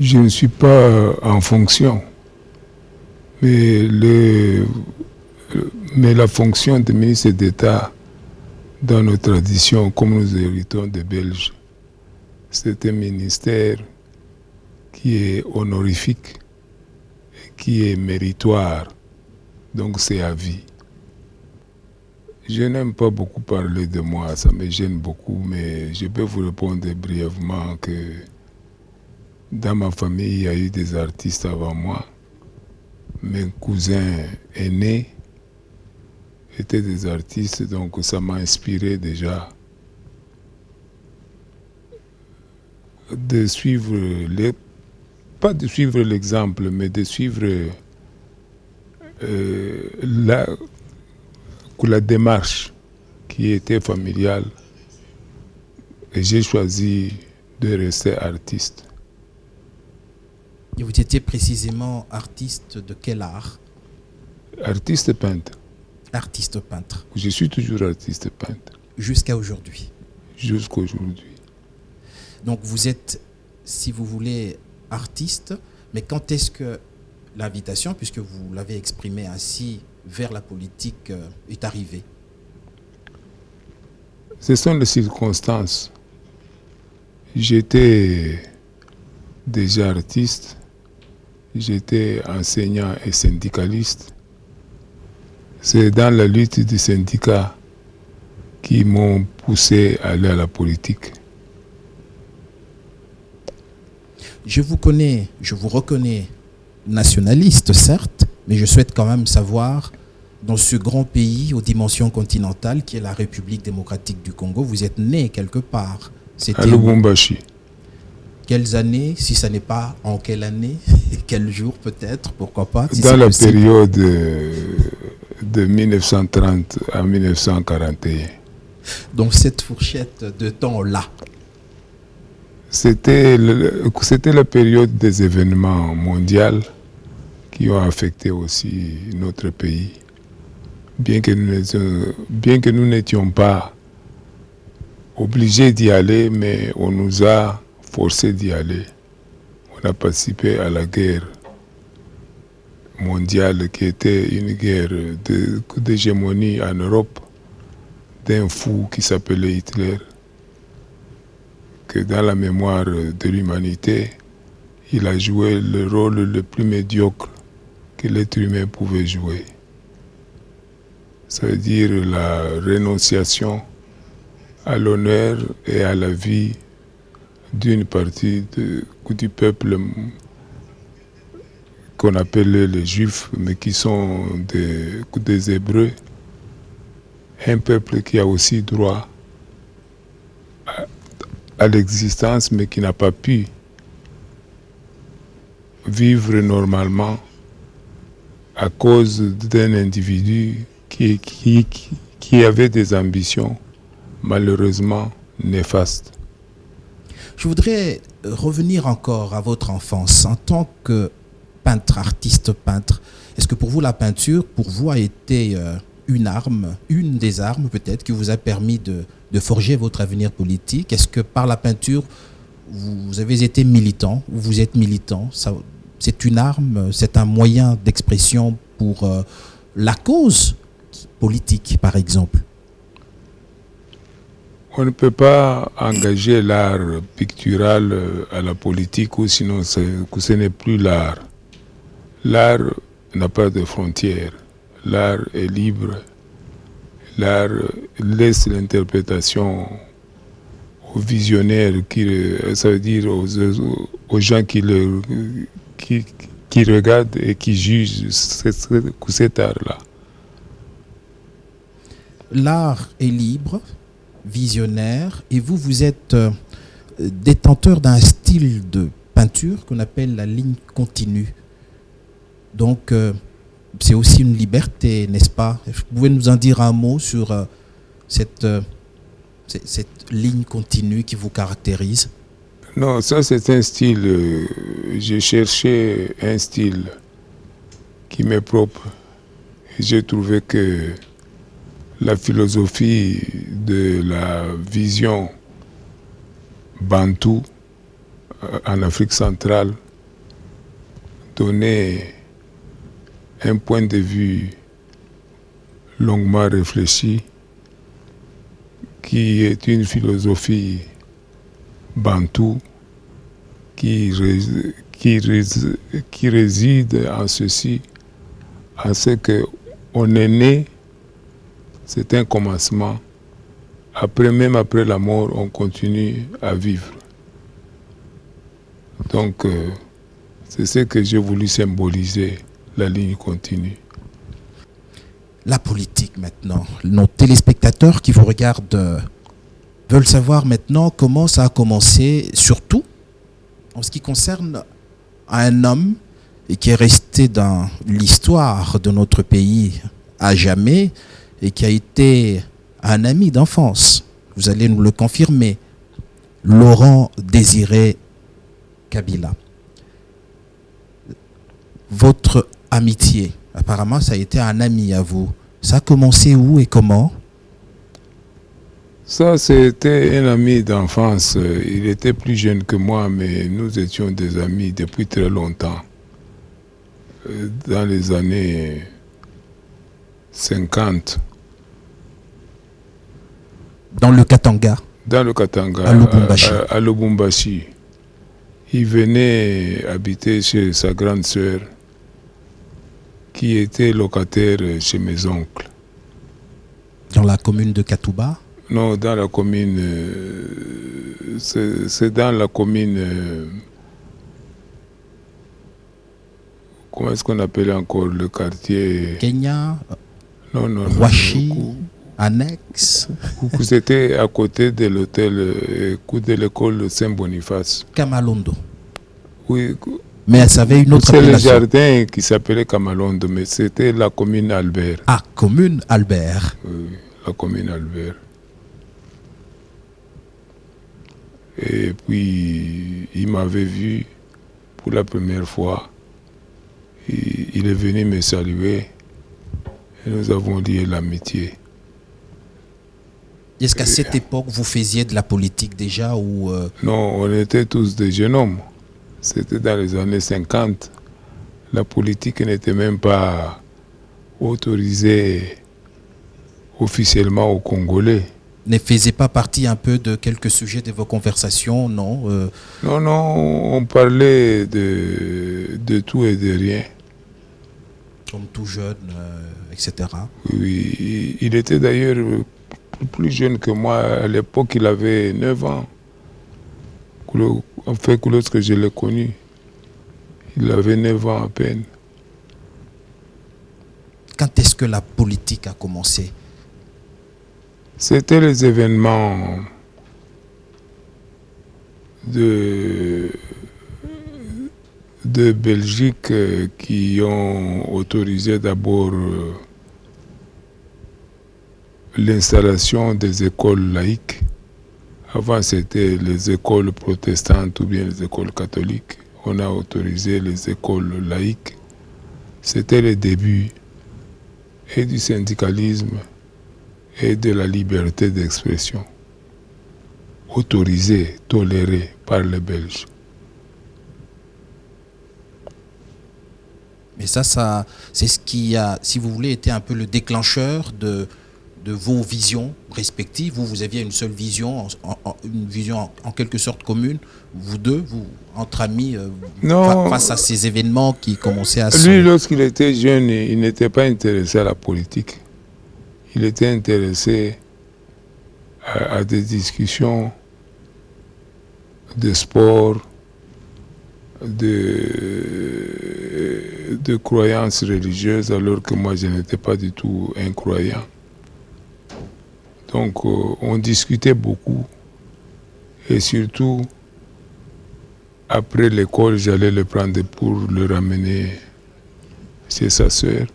Je ne suis pas en fonction, mais, mais la fonction de ministre d'État dans nos traditions, comme nous héritons des Belges, c'est un ministère qui est honorifique et qui est méritoire, donc c'est à vie. Je n'aime pas beaucoup parler de moi, ça me gêne beaucoup, mais je peux vous répondre brièvement que dans ma famille, il y a eu des artistes avant moi. Mes cousins aînés étaient des artistes, donc ça m'a inspiré déjà de suivre pas de suivre l'exemple, mais de suivre la démarche qui était familiale. Et j'ai choisi de rester artiste. Et vous étiez précisément artiste de quel art? Artiste peintre. Artiste peintre. Je suis toujours artiste peintre. Jusqu'à aujourd'hui. Jusqu'à aujourd'hui. Donc vous êtes, si vous voulez, artiste, mais quand est-ce que l'invitation, puisque vous l'avez exprimé ainsi, vers la politique est arrivée? Ce sont les circonstances. J'étais déjà artiste, j'étais enseignant et syndicaliste. C'est dans la lutte du syndicat qui m'ont poussé à aller à la politique. Je vous connais, je vous reconnais nationaliste, certes, mais je souhaite quand même savoir, dans ce grand pays aux dimensions continentales qui est la République démocratique du Congo, vous êtes né quelque part. À Lubumbashi. Quelles années, si ça n'est pas en quelle année, quel jour peut-être, pourquoi pas si dans la période de 1930 à 1941. Donc cette fourchette de temps-là. C'était la période des événements mondiaux qui ont affecté aussi notre pays. Bien que nous n'étions pas obligés d'y aller, mais on nous a forcés d'y aller. On a participé à la guerre mondiale qui était une guerre d'hégémonie en Europe d'un fou qui s'appelait Hitler, que dans la mémoire de l'humanité, il a joué le rôle le plus médiocre que l'être humain pouvait jouer. Ça veut dire la renonciation à l'honneur et à la vie d'une partie du peuple qu'on appelait les Juifs, mais qui sont des Hébreux, un peuple qui a aussi droit à l'existence, mais qui n'a pas pu vivre normalement à cause d'un individu qui avait des ambitions malheureusement néfastes. Je voudrais revenir encore à votre enfance. En tant que peintre, artiste peintre, est-ce que pour vous la peinture, pour vous, a été une arme, une des armes peut-être, qui vous a permis de forger votre avenir politique? Est-ce que par la peinture, vous avez été militant, ou vous êtes militant? C'est une arme, c'est un moyen d'expression pour la cause politique, par exemple? On ne peut pas engager l'art pictural à la politique, ou sinon ce n'est plus l'art. L'art n'a pas de frontières. L'art est libre. L'art laisse l'interprétation aux visionnaires, ça veut dire aux gens qui regardent et qui jugent cet art-là. L'art est libre, visionnaire, et vous êtes détenteur d'un style de peinture qu'on appelle la ligne continue. Donc, c'est aussi une liberté, n'est-ce pas? Vous pouvez nous en dire un mot sur cette ligne continue qui vous caractérise? Non, ça c'est un style, j'ai cherché un style qui m'est propre. Et j'ai trouvé que la philosophie de la vision bantoue en Afrique centrale donner un point de vue longuement réfléchi, qui est une philosophie bantoue qui réside en ceci, en ce qu'on est né, c'est un commencement. Même après la mort, on continue à vivre. Donc, c'est ce que j'ai voulu symboliser, la ligne continue. La politique maintenant. Nos téléspectateurs qui vous regardent veulent savoir maintenant comment ça a commencé, surtout en ce qui concerne un homme qui est resté dans l'histoire de notre pays à jamais et qui a été un ami d'enfance. Vous allez nous le confirmer. Laurent Désiré Kabila. Votre amitié, apparemment, ça a été un ami à vous. Ça a commencé où et comment? Ça, c'était un ami d'enfance. Il était plus jeune que moi, mais nous étions des amis depuis très longtemps. Dans les années 50. Dans le Katanga? Dans le Katanga, à Lubumbashi. Il venait habiter chez sa grande sœur, qui était locataire chez mes oncles. Dans la commune de Katouba? Non, dans la commune... c'est dans la commune... comment est-ce qu'on appelle encore le quartier? Kenya? Non. Washi? Annexe? C'était à côté de l'hôtel, de l'école Saint-Boniface. Kamalondo? Oui. Mais ça avait une autre appellation. C'est le jardin qui s'appelait Kamalondo, mais c'était la commune Albert. Ah, commune Albert. Oui, la commune Albert. Et puis, il m'avait vu pour la première fois. Il est venu me saluer. Et nous avons lié l'amitié. Est-ce qu'à cette époque, vous faisiez de la politique déjà ou Non, on était tous des jeunes hommes. C'était dans les années 50. La politique n'était même pas autorisée officiellement aux Congolais. Ne faisait pas partie un peu de quelques sujets de vos conversations, non Non, on parlait de tout et de rien. Comme tout jeune, etc. Oui, il était d'ailleurs plus jeune que moi. À l'époque, il avait 9 ans. En fait, lorsque je l'ai connu, il avait 9 ans à peine. Quand est-ce que la politique a commencé? C'était les événements de Belgique qui ont autorisé d'abord l'installation des écoles laïques. Avant, c'était les écoles protestantes ou bien les écoles catholiques. On a autorisé les écoles laïques. C'était le début et du syndicalisme et de la liberté d'expression, autorisée, tolérée par les Belges. Mais ça c'est ce qui a, si vous voulez, été un peu le déclencheur de vos visions respectives. Vous aviez une seule vision, une vision en quelque sorte commune, vous deux, vous, entre amis, face à ces événements qui commençaient à se... Lui, lorsqu'il était jeune, il n'était pas intéressé à la politique. Il était intéressé à des discussions de sport, de croyances religieuses, alors que moi, je n'étais pas du tout un croyant. Donc, on discutait beaucoup. Et surtout, après l'école, j'allais le prendre pour le ramener chez sa sœur.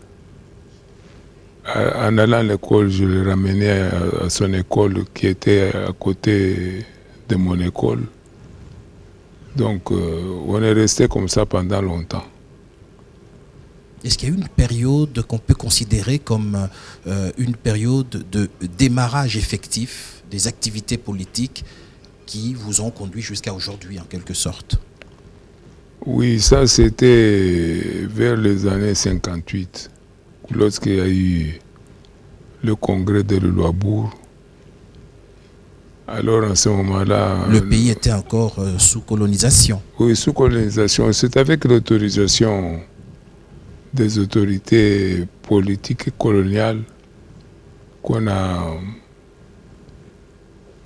En allant à l'école, je le ramenais à son école qui était à côté de mon école. Donc, on est resté comme ça pendant longtemps. Est-ce qu'il y a eu une période qu'on peut considérer comme une période de démarrage effectif des activités politiques qui vous ont conduit jusqu'à aujourd'hui, en quelque sorte? Oui, ça c'était vers les années 58, lorsqu'il y a eu le congrès de Louabourg. Alors en ce moment-là... Le pays était encore sous colonisation. Oui, sous colonisation. C'est avec l'autorisation des autorités politiques et coloniales qu'on a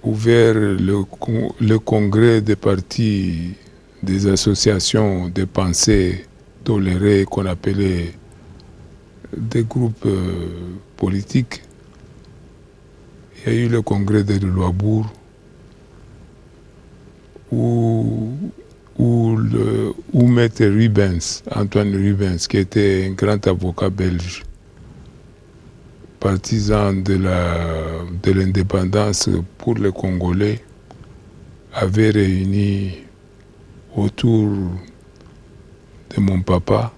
ouvert le congrès des partis, des associations de pensée tolérées qu'on appelait des groupes politiques. Il y a eu le congrès de Louabourg où Maître Rubens, Antoine Rubens, qui était un grand avocat belge, partisan de l'indépendance pour les Congolais, avait réuni autour de mon papa,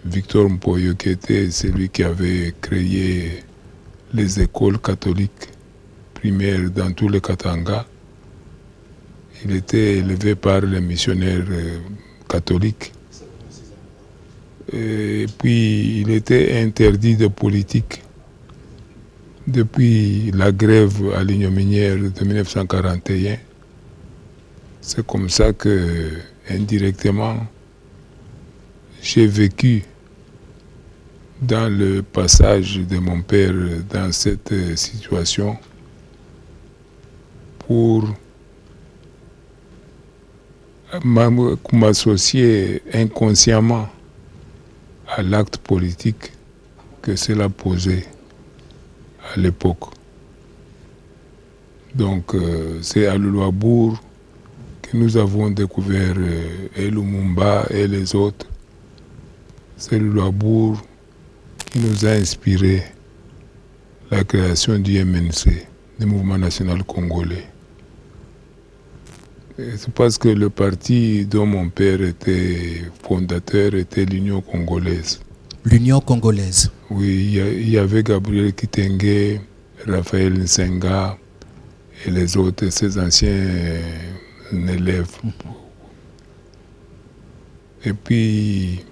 Victor Mpoyo, qui était celui qui avait créé les écoles catholiques primaires dans tous les Katanga. Il était élevé par les missionnaires catholiques. Et puis il était interdit de politique depuis la grève à l'Union minière de 1941. C'est comme ça que, indirectement, j'ai vécu dans le passage de mon père dans cette situation pour m'associer inconsciemment à l'acte politique que cela posait à l'époque. Donc c'est à Louabourg que nous avons découvert et Lumumba et les autres. C'est Louabourg qui nous a inspiré la création du MNC, le Mouvement National Congolais. C'est parce que le parti dont mon père était fondateur était l'Union Congolaise. L'Union Congolaise. Oui, il y avait Gabriel Kitenge, Raphaël Nsenga et les autres, ses anciens élèves. Et puis...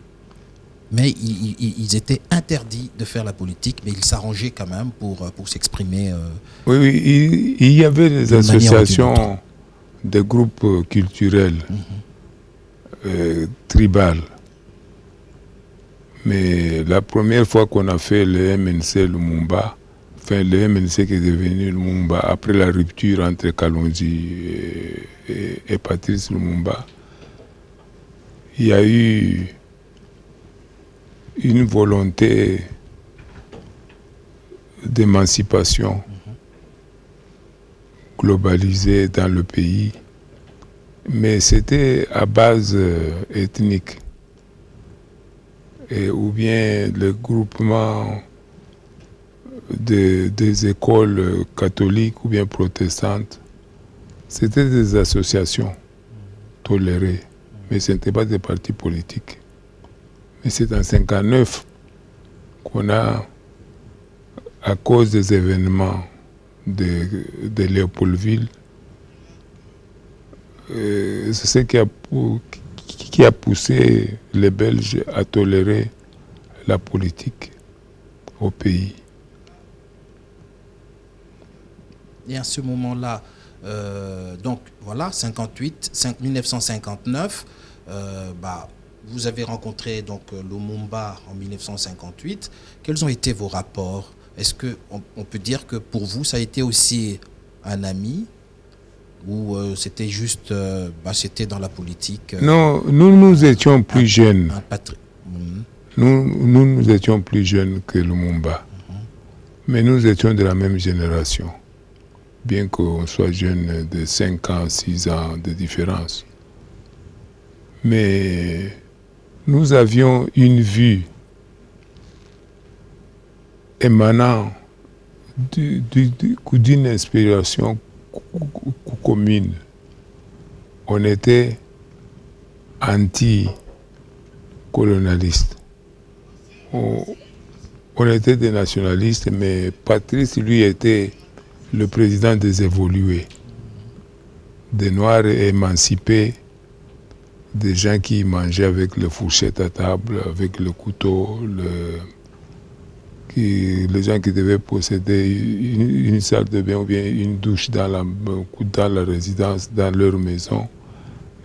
Mais ils étaient interdits de faire la politique, mais ils s'arrangeaient quand même pour s'exprimer. Oui, il y avait des associations, des groupes culturels, tribales. Mais la première fois qu'on a fait le MNC Lumumba, enfin le MNC qui est devenu Lumumba, après la rupture entre Kalonji et Patrice Lumumba, il y a eu une volonté d'émancipation globalisée dans le pays, mais c'était à base ethnique. Ou bien le groupement des écoles catholiques ou bien protestantes. C'était des associations tolérées, mais ce n'était pas des partis politiques. Mais c'est en 1959 qu'on a, à cause des événements de Léopoldville, c'est ce qui a poussé les Belges à tolérer la politique au pays. Et à ce moment-là, donc voilà, 1959, vous avez rencontré donc Lumumba en 1958. Quels ont été vos rapports? Est-ce qu'on peut dire que pour vous, ça a été aussi un ami? Ou c'était juste, c'était dans la politique? Non, nous étions plus jeunes. Nous étions plus jeunes que Lumumba. Mais nous étions de la même génération. Bien qu'on soit jeunes de 5 ans, 6 ans de différence. Mais nous avions une vue émanant d'une inspiration commune. On était anti-colonialistes. On était des nationalistes, mais Patrice, lui, était le président des évolués, des Noirs émancipés des gens qui mangeaient avec les fourchettes à table, avec le couteau, les gens qui devaient posséder une salle de bain ou bien une douche dans la résidence, dans leur maison,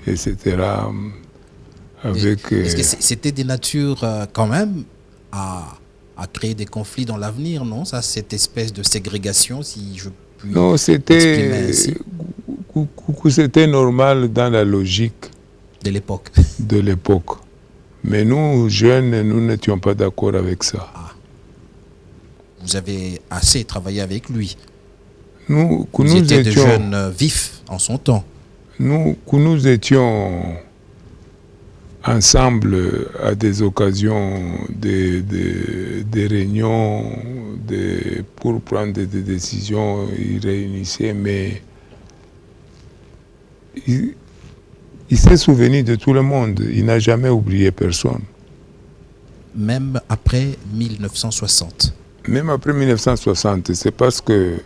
etc. Avec, Est-ce que c'était des natures quand même à créer des conflits dans l'avenir, non? Ça, cette espèce de ségrégation, si je puis non, exprimer ainsi, c'était normal dans la logique de l'époque. de l'époque. Mais nous, jeunes, nous n'étions pas d'accord avec ça. Vous avez assez travaillé avec lui. Nous étiez de étions, jeunes vifs en son temps. nous étions ensemble à des occasions, des réunions, pour prendre des décisions, ils réunissaient, mais il s'est souvenu de tout le monde. Il n'a jamais oublié personne. Même après 1960. Même après 1960, c'est parce que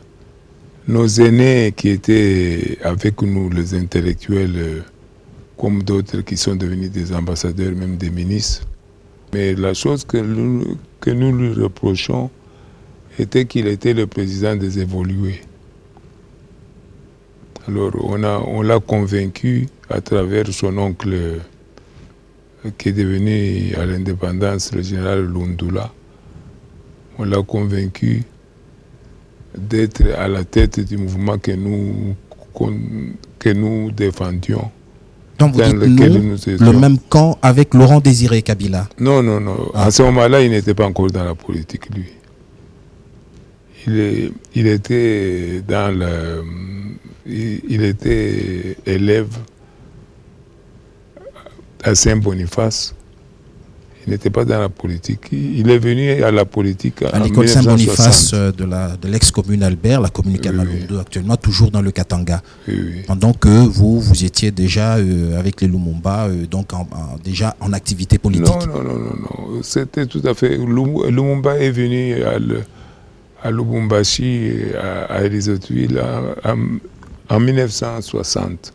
nos aînés qui étaient avec nous, les intellectuels, comme d'autres qui sont devenus des ambassadeurs, même des ministres, mais la chose que nous lui reprochons était qu'il était le président des évolués. Alors on l'a convaincu à travers son oncle qui est devenu à l'indépendance, le général Lundula. On l'a convaincu d'être à la tête du mouvement que nous défendions. Donc vous dites le même camp avec Laurent Désiré Kabila? Non. À ce moment-là, il n'était pas encore dans la politique, lui. Il était il était élève à Saint-Boniface. Il n'était pas dans la politique. Il est venu à la politique à l'école Saint-Boniface de l'ex-commune Albert, la commune Kamalondo, actuellement toujours dans le Katanga. Oui. Pendant que vous étiez déjà avec les Lumumba, donc déjà en activité politique. Non. C'était tout à fait... Lumumba est venu à Lubumbashi, à Elisotwil, en 1960.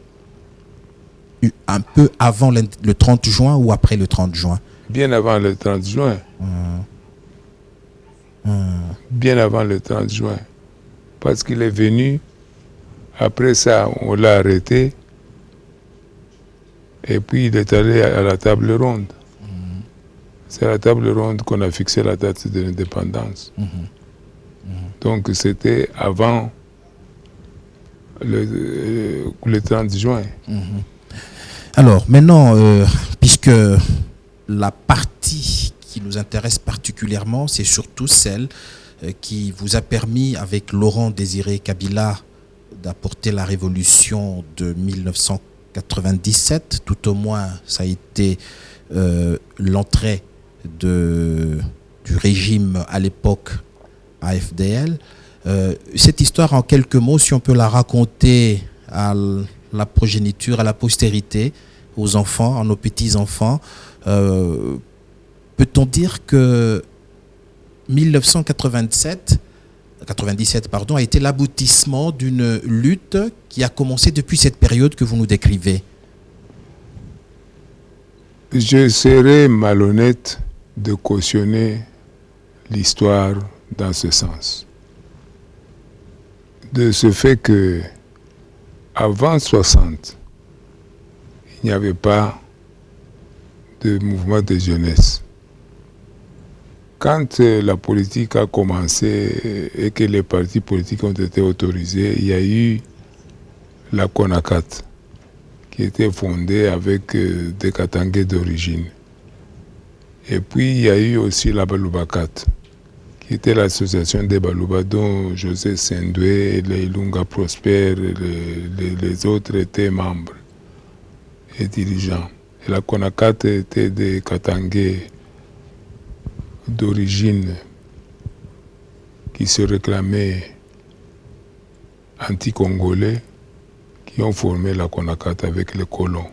Un peu avant le 30 juin ou après le 30 juin? Bien avant le 30 juin. Bien avant le 30 juin. Parce qu'il est venu, après ça, on l'a arrêté, et puis il est allé à la table ronde. C'est à la table ronde qu'on a fixé la date de l'indépendance. Donc c'était avant le 30 juin. Alors maintenant, puisque la partie qui nous intéresse particulièrement, c'est surtout celle qui vous a permis, avec Laurent Désiré Kabila, d'apporter la révolution de 1997. Tout au moins, ça a été l'entrée du régime à l'époque AFDL. Cette histoire, en quelques mots, si on peut la raconter à la progéniture, à la postérité, aux enfants, à nos petits-enfants, peut-on dire que 1997 a été l'aboutissement d'une lutte qui a commencé depuis cette période que vous nous décrivez? Je serais malhonnête de cautionner l'histoire dans ce sens. De ce fait que avant 60, il n'y avait pas de mouvement de jeunesse. Quand la politique a commencé et que les partis politiques ont été autorisés, il y a eu la CONACAT, qui était fondée avec des Katangais d'origine. Et puis il y a eu aussi la Balubakat, qui était l'association des Baluba dont José Sendoué, les Ilunga Prosper, les autres étaient membres et dirigeants. Et la CONACAT était des Katangais d'origine qui se réclamaient anti-congolais, qui ont formé la CONACAT avec les colons.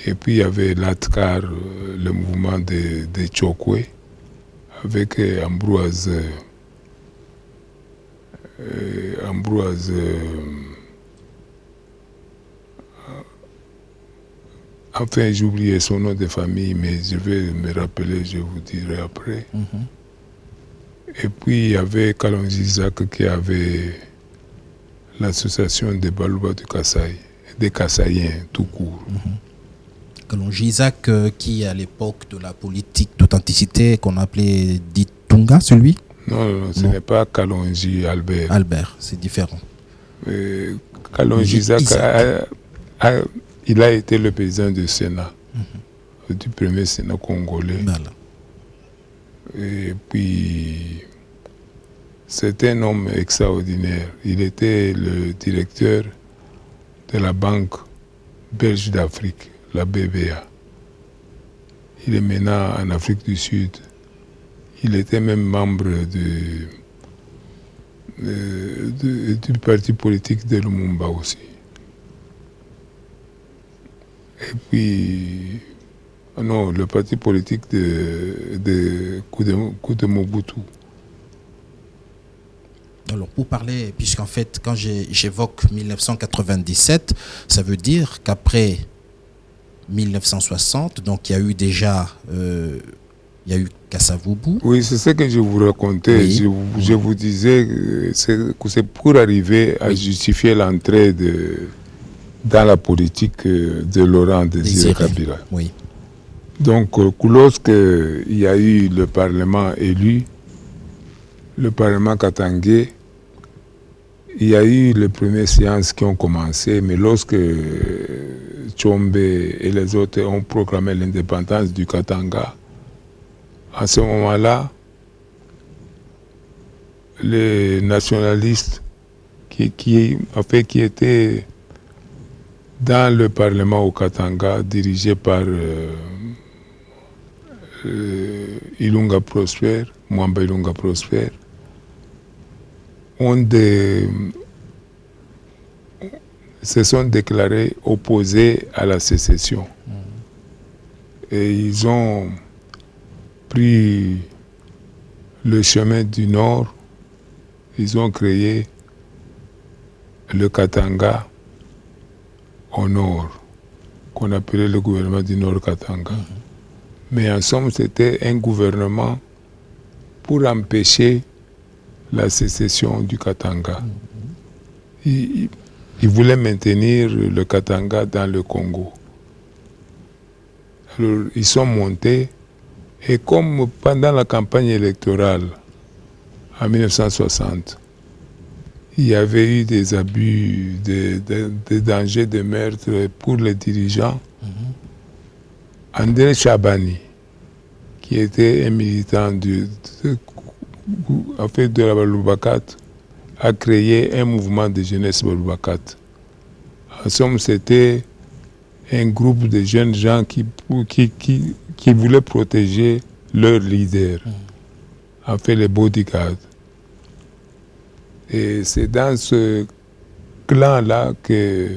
Et puis il y avait l'ATCAR, le mouvement des Tchokwe, avec Ambroise Enfin, j'ai oublié son nom de famille, mais je vais me rappeler, je vous dirai après. Et puis, il y avait Kalonji Isaac qui avait l'association des Baluba du Kasaï, des Kasaïens tout court. Kalonji Isaac, qui à l'époque de la politique d'authenticité qu'on appelait Ditunga, celui? Non, ce n'est pas Kalonji Albert. Albert, c'est différent. Kalonji Isaac, il a été le président du Sénat, du premier Sénat congolais. Voilà. Et puis, c'était un homme extraordinaire. Il était le directeur de la Banque belge d'Afrique, la BBA. Il est maintenant en Afrique du Sud. Il était même membre du parti politique de Lumumba aussi. Et puis, non, le parti politique de Kude Mobutu. Alors pour parler, puisqu'en fait quand j'évoque 1997, ça veut dire qu'après 1960, donc il y a eu déjà il y a eu Kasavubu. Oui, c'est ce que je vous racontais. Oui. Je vous disais que c'est pour arriver à justifier l'entrée dans la politique de Laurent Désiré Kabila. Oui. Donc, lorsqu'il y a eu le Parlement élu, le Parlement katangais, il y a eu les premières séances qui ont commencé, mais lorsque Tchombe et les autres ont proclamé l'indépendance du Katanga, à ce moment-là, les nationalistes qui étaient dans le Parlement au Katanga, dirigé par Ilunga Prosper, Mwamba Ilunga Prosper, se sont déclarés opposés à la sécession. Et ils ont pris le chemin du Nord, ils ont créé le Katanga au Nord, qu'on appelait le gouvernement du Nord Katanga. Mais en somme, c'était un gouvernement pour empêcher la sécession du Katanga. Ils voulaient maintenir le Katanga dans le Congo. Alors, ils sont montés, et comme pendant la campagne électorale en 1960, il y avait eu des abus, des dangers de meurtre pour les dirigeants, André Chabani, qui était un militant de la Balubakat, a créé un mouvement de jeunesse Balubakat. En somme, c'était un groupe de jeunes gens qui voulaient protéger leur leader, en fait les bodyguards. Et c'est dans ce clan-là que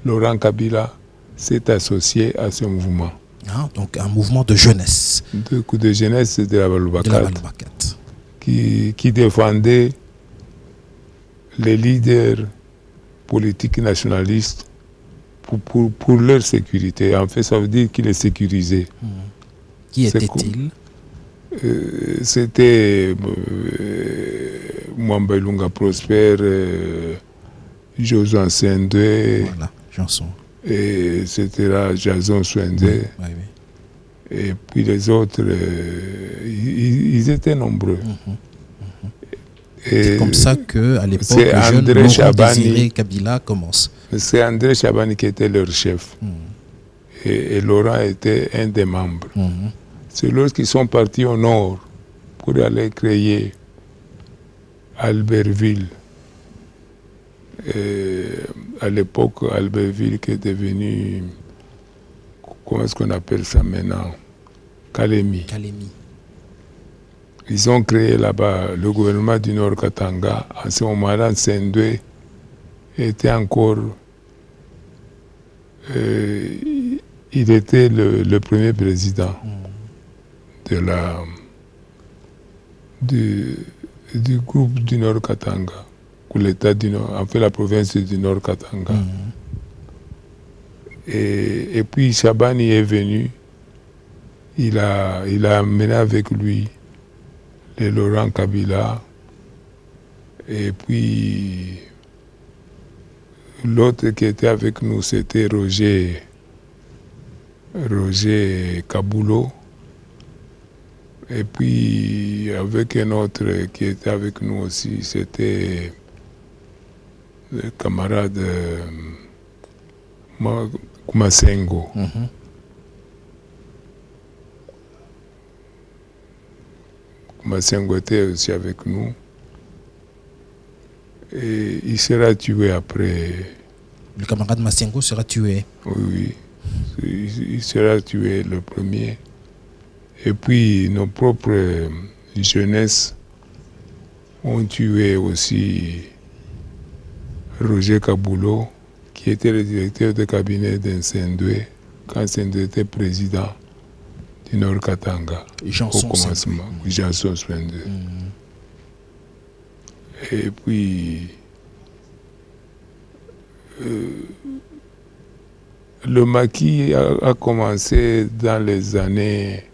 Laurent Kabila s'est associé à ce mouvement. Ah, donc un mouvement de jeunesse. De jeunesse de la Balubakat. Qui défendait les leaders politiques nationalistes pour leur sécurité. En fait, ça veut dire qu'il les sécurisait. Qui était-il? C'était Mwamba Ilunga Prosper, Josué Sendé, Voilà, Janson. Et c'était Jason Swende. Oui. Et puis les autres, ils étaient nombreux. C'est comme ça qu'à l'époque, le jeune Laurent Désiré Kabila commence. C'est André Chabani qui était leur chef. Et Laurent était un des membres. C'est lorsqu'ils sont partis au nord pour aller créer Albertville. Et à l'époque, Albertville qui est devenu, comment est-ce qu'on appelle ça maintenant? Kalemi. Ils ont créé là-bas le gouvernement du Nord Katanga. À ce moment-là, Sendwe était encore... il était le premier président du groupe du Nord Katanga, pour l'État du Nord, en fait la province du Nord Katanga. Et puis Shabani est venu. Il a amené avec lui le Laurent Kabila. Et puis l'autre qui était avec nous, c'était Roger Kaboulou. Et puis avec un autre qui était avec nous aussi, c'était le camarade Kumasengo. Kumasengo était aussi avec nous. Et il sera tué après. Le camarade Masengo sera tué. Oui. Il sera tué le premier. Et puis nos propres jeunesses ont tué aussi Roger Kaboulou, qui était le directeur de cabinet d'Nsendoué, quand Nsendoué était président du Nord Katanga au commencement. Janson Swendoué. Et puis le maquis a commencé dans les années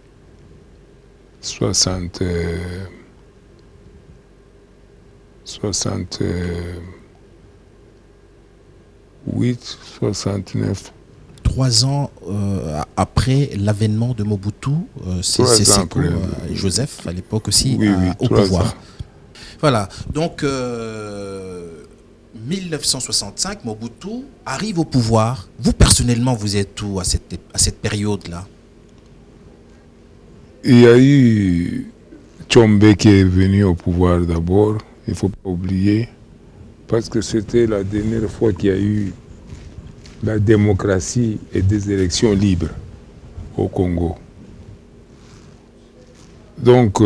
68, 69. 3 ans après l'avènement de Mobutu, c'est Joseph à l'époque aussi au pouvoir. Ans. Voilà, donc 1965, Mobutu arrive au pouvoir. Vous personnellement, vous êtes où à cette période-là? Il y a eu Tchombe qui est venu au pouvoir d'abord, il ne faut pas oublier, parce que c'était la dernière fois qu'il y a eu la démocratie et des élections libres au Congo. Donc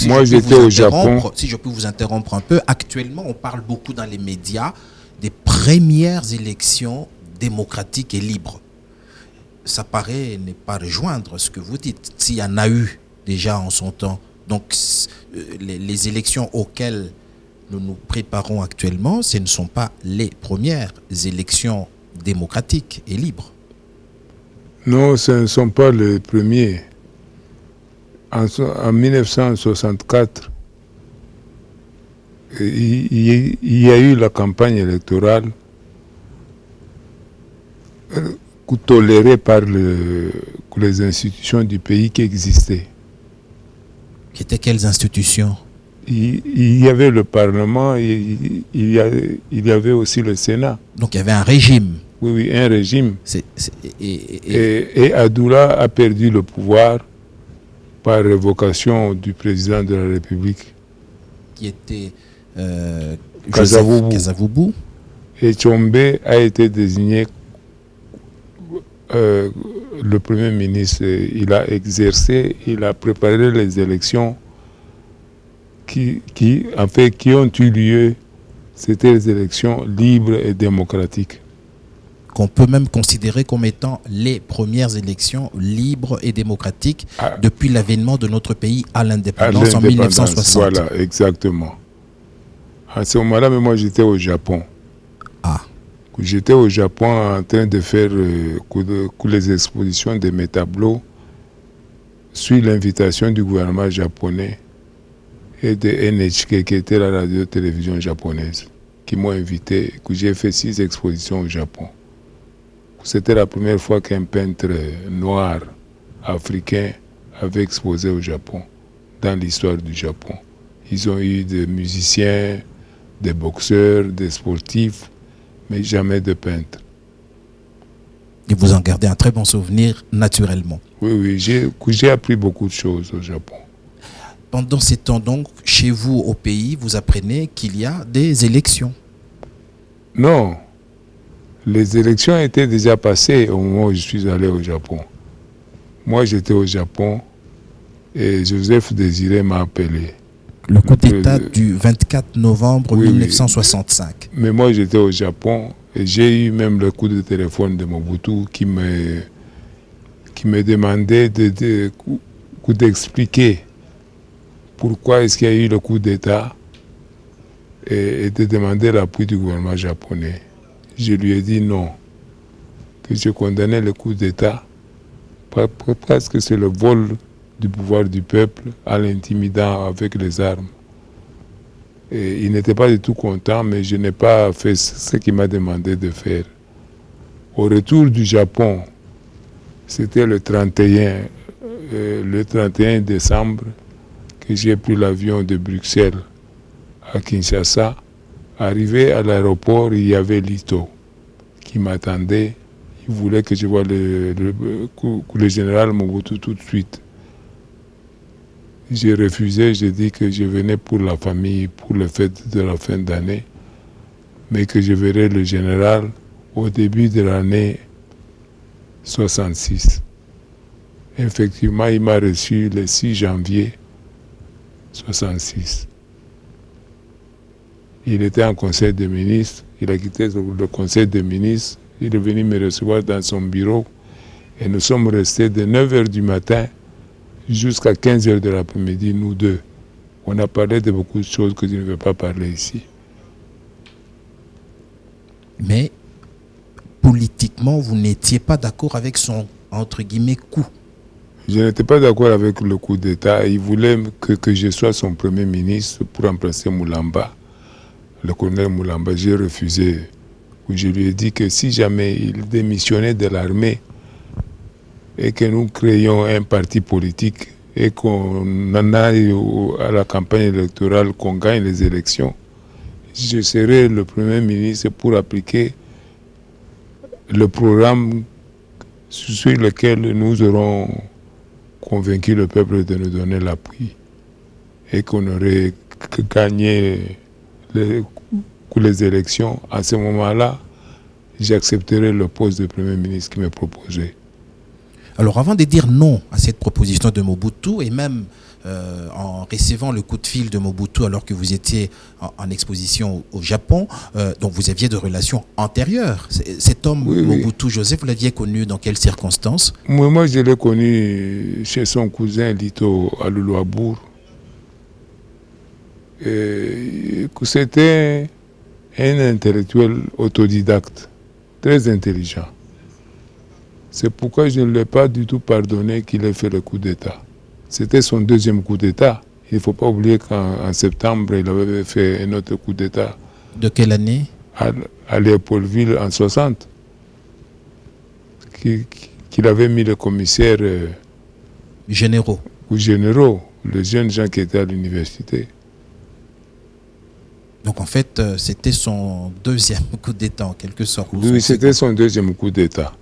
moi j'étais au Japon. Si je peux vous interrompre un peu, actuellement on parle beaucoup dans les médias des premières élections démocratiques et libres. Ça paraît ne pas rejoindre ce que vous dites, s'il y en a eu déjà en son temps. Donc les élections auxquelles nous nous préparons actuellement, ce ne sont pas les premières élections démocratiques et libres. Non, ce ne sont pas les premiers. En 1964, il y a eu la campagne électorale tolérée par les institutions du pays qui existaient. Qui étaient quelles institutions? Il y avait le Parlement, il y avait aussi le Sénat. Donc il y avait un régime. Oui, un régime. Et Adoula a perdu le pouvoir par révocation du président de la République. Qui était Kasavubu. Et Tchombe a été désigné le Premier ministre. Il a exercé, il a préparé les élections qui ont eu lieu. C'était les élections libres et démocratiques. Qu'on peut même considérer comme étant les premières élections libres et démocratiques depuis l'avènement de notre pays à l'indépendance en 1960. Voilà, exactement. À ce moment-là, mais moi j'étais au Japon. J'étais au Japon en train de faire les expositions de mes tableaux sur l'invitation du gouvernement japonais et de NHK, qui était la radio-télévision japonaise, qui m'ont invité, que j'ai fait 6 expositions au Japon. C'était la première fois qu'un peintre noir africain avait exposé au Japon, dans l'histoire du Japon. Ils ont eu des musiciens, des boxeurs, des sportifs, mais jamais de peintres. Et vous en gardez un très bon souvenir naturellement. Oui, j'ai appris beaucoup de choses au Japon. Pendant ces temps donc, chez vous au pays, vous apprenez qu'il y a des élections. Non. Les élections étaient déjà passées au moment où je suis allé au Japon. Moi, j'étais au Japon et Joseph Désiré m'a appelé. Le coup d'État du 24 novembre 1965. Oui. Mais moi, j'étais au Japon et j'ai eu même le coup de téléphone de Mobutu qui me demandait d'expliquer pourquoi est-ce qu'il y a eu le coup d'État et de demander l'appui du gouvernement japonais. Je lui ai dit non. que je condamnais le coup d'État parce que c'est le vol du pouvoir du peuple en l'intimidant avec les armes. Et il n'était pas du tout content, mais je n'ai pas fait ce qu'il m'a demandé de faire. Au retour du Japon, c'était le 31 décembre que j'ai pris l'avion de Bruxelles à Kinshasa. Arrivé à l'aéroport, il y avait Lito qui m'attendait. Il voulait que je voie le général Mobutu tout de suite. J'ai refusé, j'ai dit que je venais pour la famille, pour le fête de la fin d'année, mais que je verrais le général au début de l'année 66. Effectivement, il m'a reçu le 6 janvier 66. Il était en conseil des ministres, il a quitté le conseil des ministres, il est venu me recevoir dans son bureau et nous sommes restés de 9h du matin jusqu'à 15h de l'après-midi, nous deux. On a parlé de beaucoup de choses que je ne vais pas parler ici. Mais politiquement, vous n'étiez pas d'accord avec son, entre guillemets, coup. Je n'étais pas d'accord avec le coup d'État. Il voulait que je sois son premier ministre pour remplacer Moulamba. Le colonel Moulamba, j'ai refusé. Je lui ai dit que si jamais il démissionnait de l'armée et que nous créions un parti politique et qu'on en aille à la campagne électorale, qu'on gagne les élections, je serai le premier ministre pour appliquer le programme sur lequel nous aurons convaincu le peuple de nous donner l'appui et qu'on aurait gagné les élections. À ce moment-là, j'accepterai le poste de Premier ministre qui m'est proposé. Alors avant de dire non à cette proposition de Mobutu et même en recevant le coup de fil de Mobutu alors que vous étiez en exposition au Japon, donc vous aviez de relations antérieures. Cet homme, oui, Mobutu Joseph, vous l'aviez connu dans quelles circonstances? Moi, je l'ai connu chez son cousin Lito à Luluabour. C'était un intellectuel autodidacte, très intelligent. C'est pourquoi je ne l'ai pas du tout pardonné qu'il ait fait le coup d'État. C'était son deuxième coup d'État. Il ne faut pas oublier qu'en septembre, il avait fait un autre coup d'État. De quelle année? À Léopoldville en 60. Qu'il avait mis le commissaire... généraux. Ou généraux, les jeunes gens qui étaient à l'université. Donc en fait, c'était son deuxième coup d'État en quelque sorte. Oui, c'était son deuxième coup d'État.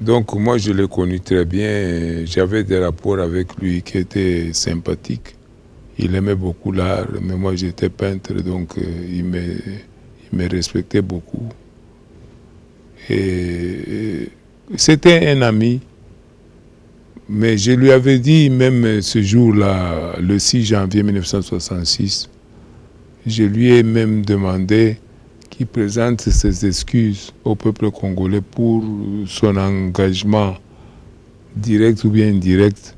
Donc moi, je l'ai connu très bien. J'avais des rapports avec lui qui étaient sympathiques. Il aimait beaucoup l'art, mais moi j'étais peintre, donc il me respectait beaucoup. Et c'était un ami. Mais je lui avais dit, même ce jour-là, le 6 janvier 1966, je lui ai même demandé qu'il présente ses excuses au peuple congolais pour son engagement direct ou bien indirect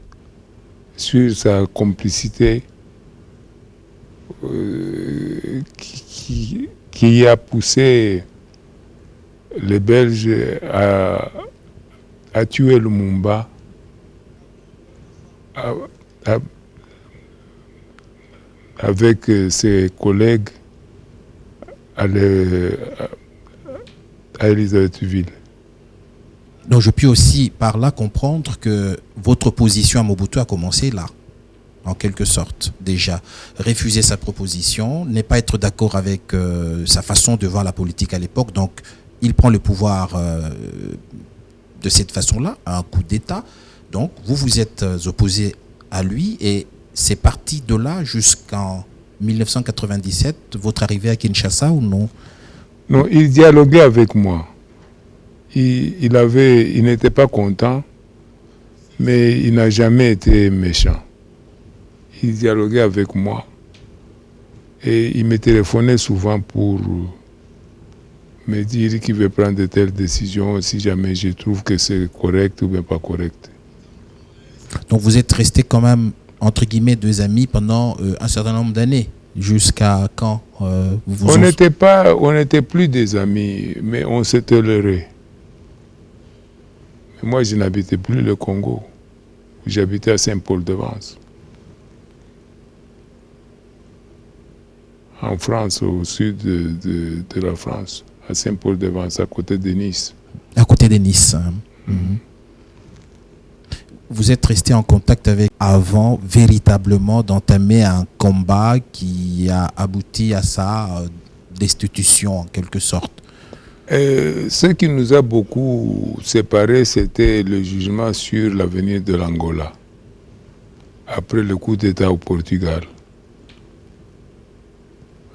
sur sa complicité qui a poussé les Belges à tuer Lumumba avec ses collègues à Elisabethville. Donc je puis aussi par là comprendre que votre opposition à Mobutu a commencé là, en quelque sorte, déjà. Refuser sa proposition, ne pas être d'accord avec sa façon de voir la politique à l'époque. Donc il prend le pouvoir de cette façon-là, à un coup d'État. Donc vous vous êtes opposé à lui et c'est parti de là jusqu'en 1997, votre arrivée à Kinshasa ou non? Non, il dialoguait avec moi. Il n'était pas content, mais il n'a jamais été méchant. Il dialoguait avec moi. Et il me téléphonait souvent pour me dire qu'il veut prendre de telles décisions si jamais je trouve que c'est correct ou bien pas correct. Donc vous êtes restés quand même, entre guillemets, deux amis pendant un certain nombre d'années. Jusqu'à quand on n'était plus des amis, mais on s'est tolérés. Moi, je n'habitais plus le Congo. J'habitais à Saint-Paul-de-Vence. En France, au sud de la France, à Saint-Paul-de-Vence, à côté de Nice. À côté de Nice. Vous êtes resté en contact avec avant véritablement d'entamer un combat qui a abouti à sa destitution en quelque sorte. Ce qui nous a beaucoup séparés, c'était le jugement sur l'avenir de l'Angola, après le coup d'État au Portugal,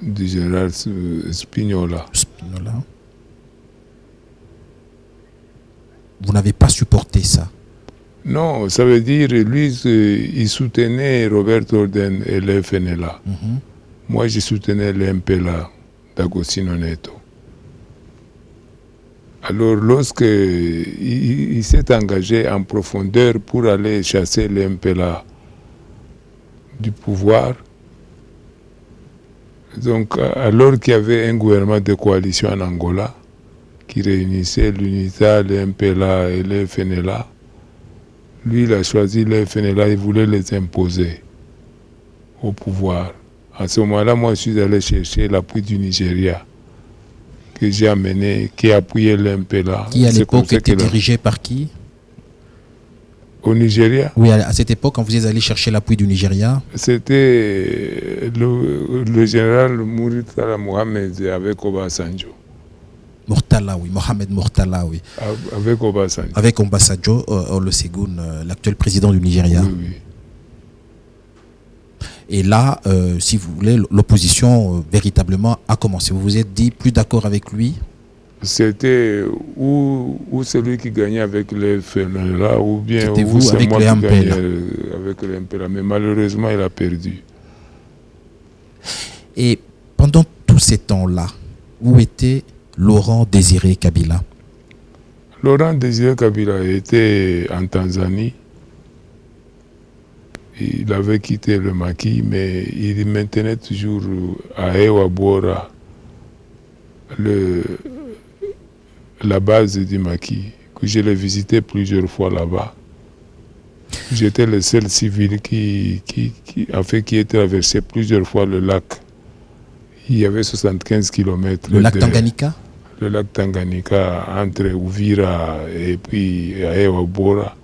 du général Spinola. Vous n'avez pas supporté ça? Non, ça veut dire, lui, il soutenait Roberto Orden et le FNLA. Moi, je soutenais le MPLA d'Agostino Neto. Alors, lorsqu'il s'est engagé en profondeur pour aller chasser le MPLA du pouvoir, donc, alors qu'il y avait un gouvernement de coalition en Angola qui réunissait l'UNITA, le MPLA et le FNLA, lui, il a choisi le FNLA, il voulait les imposer au pouvoir. À ce moment-là, moi, je suis allé chercher l'appui du Nigeria, que j'ai amené, qui appuyait le MPLA. Qui, à l'époque, était dirigé par qui? Au Nigeria? Oui, à cette époque, quand vous êtes allé chercher l'appui du Nigeria? C'était le général Murtala Mohamed avec Obasanjo. Murtala, oui, Mohamed Murtala, oui. Avec Obasanjo. Avec Obasanjo, Olusegun, l'actuel président du Nigeria. Oui, oui. Et là, si vous voulez, l'opposition véritablement a commencé. Vous vous êtes dit plus d'accord avec lui? C'était ou celui qui gagnait avec le FNLA ou bien vous c'est avec moi les qui MPLA. gagnais avec le MPLA. Mais malheureusement, il a perdu. Et pendant tous ces temps-là, où était Laurent Désiré Kabila? Laurent Désiré Kabila était en Tanzanie. Il avait quitté le maquis, mais il maintenait toujours à Ewabora la base du maquis, que je l'ai visité plusieurs fois là-bas. J'étais le seul civil qui était traversé plusieurs fois le lac. Il y avait 75 km. Le lac Tanganyika? Le lac Tanganyika, entre Uvira et puis Ewabora.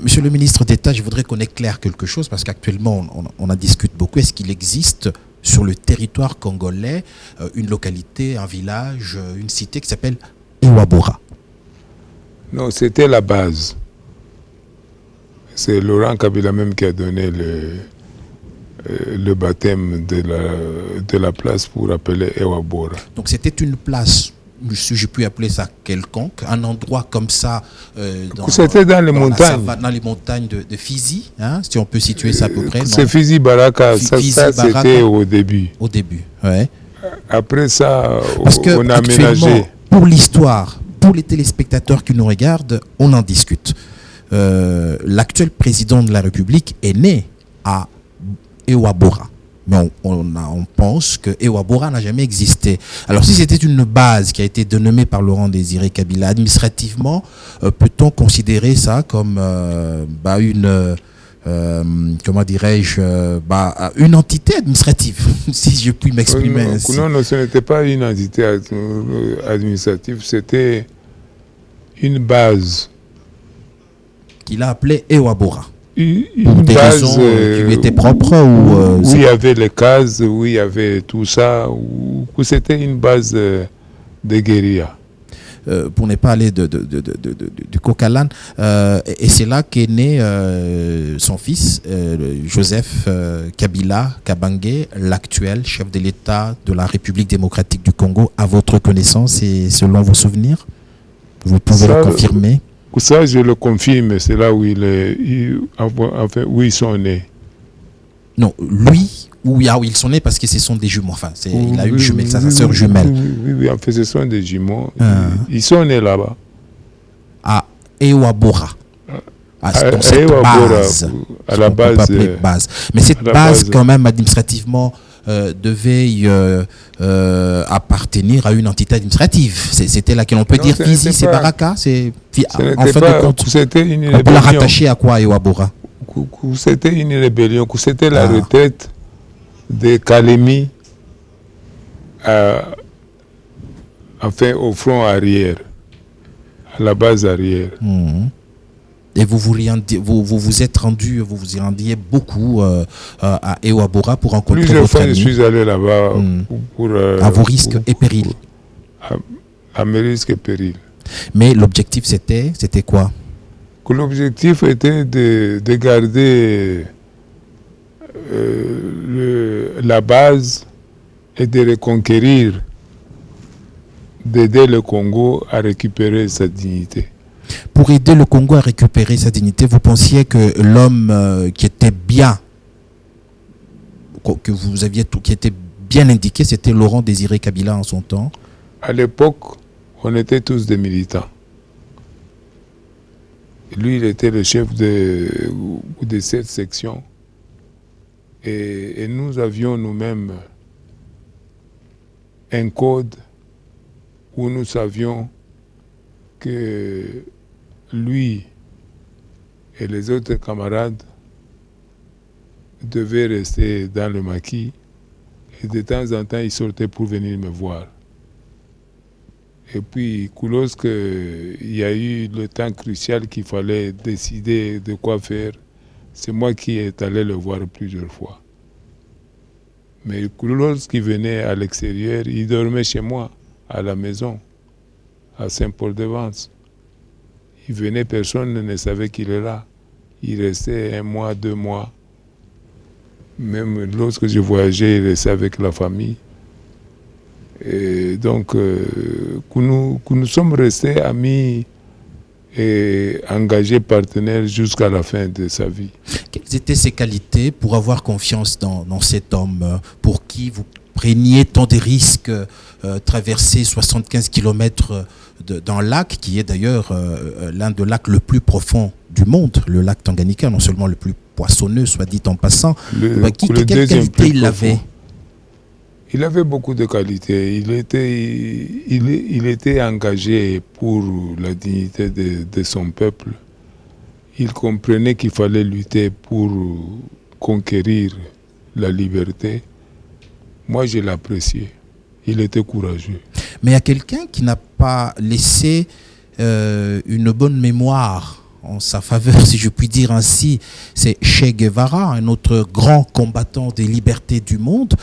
Monsieur le ministre d'État, je voudrais qu'on éclaire quelque chose parce qu'actuellement, on en discute beaucoup. Est-ce qu'il existe sur le territoire congolais une localité, un village, une cité qui s'appelle Ewabora? Non, c'était la base. C'est Laurent Kabila même qui a donné le baptême de la place pour appeler Ewabora. Donc c'était une place, si je puis appeler ça quelconque, un endroit comme ça c'était dans les montagnes. Dans les montagnes de Fizi, hein, si on peut situer ça à peu près. C'est Fizi Baraka, ça c'était au début. Au début, ouais. Après ça, parce que on a aménagé. Pour l'histoire, pour les téléspectateurs qui nous regardent, on en discute. L'actuel président de la République est né à Ewabora. Mais on pense que Ewabora n'a jamais existé. Alors si c'était une base qui a été dénommée par Laurent Désiré Kabila, administrativement, peut-on considérer ça comme une une entité administrative, si je puis m'exprimer ainsi? Non, ce n'était pas une entité administrative, c'était une base. Qu'il a appelée Ewabora. Une des base raisons qui lui étaient propres ou où il y avait les cases, où il y avait tout ça, où c'était une base de guérilla. Pour ne pas aller du coq à l'âne, et c'est là qu'est né son fils, Joseph Kabila Kabange, l'actuel chef de l'État de la République démocratique du Congo, à votre connaissance et selon vos souvenirs? Vous pouvez le confirmer? Ça, je le confirme, c'est là où où ils sont nés. Non, lui, où ils sont nés parce que ce sont des jumeaux. Enfin, il a une jumelle, sa sœur jumelle. Oui, en fait, ce sont des jumeaux. Ils sont nés là-bas. À Ewabora. Dans cette Ewabora, base. À la base. Mais cette base, quand même, administrativement, devait appartenir à une entité administrative. C'était laquelle on peut Non, dire ce Fizi, n'était c'est pas- Baraka, Ce en n'était fin pas- de compte. C'était une On peut la rébellion. rattacher à quoi, Ewabora? C'était une rébellion. C'était la Ah. retraite de Kalemi enfin au front arrière, à la base arrière. Mhm. Et vous êtes rendu, vous vous y rendiez beaucoup à Ewabora pour rencontrer Plusieurs votre fois, je ami, suis allé là-bas pour, à vos risques et périls. à mes risques et périls. Mais l'objectif, c'était quoi? Que l'objectif était de garder la base et de reconquérir, d'aider le Congo à récupérer sa dignité. Pour aider le Congo à récupérer sa dignité, vous pensiez que l'homme qui était bien, que vous aviez qui était bien indiqué, c'était Laurent Désiré Kabila en son temps? À l'époque, on était tous des militants. Lui, il était le chef de cette section. Et nous avions nous-mêmes un code où nous savions que lui et les autres camarades devaient rester dans le maquis. Et de temps en temps, ils sortaient pour venir me voir. Et puis, lorsqu'il y a eu le temps crucial qu'il fallait décider de quoi faire, c'est moi qui est allé le voir plusieurs fois. Mais lorsqu'il venait à l'extérieur, il dormait chez moi, à la maison, à Saint-Paul-de-Vence. Il venait, personne ne savait qu'il est là. Il restait 1 mois, 2 mois. Même lorsque je voyageais, il restait avec la famille. Et donc, nous sommes restés amis et engagés partenaires jusqu'à la fin de sa vie. Quelles étaient ses qualités pour avoir confiance dans cet homme pour qui vous preniez tant de risques, traverser 75 km d'un lac qui est d'ailleurs l'un des lacs le plus profond du monde, le lac Tanganyika, non seulement le plus poissonneux, soit dit en passant. Quelles qualités il avait? Il avait beaucoup de qualités. Il était engagé pour la dignité de son peuple. Il comprenait qu'il fallait lutter pour conquérir la liberté. Moi, je l'appréciais. Il était courageux. Mais il y a quelqu'un qui n'a pas laissé une bonne mémoire en sa faveur, si je puis dire ainsi, c'est Che Guevara, un autre grand combattant des libertés du monde.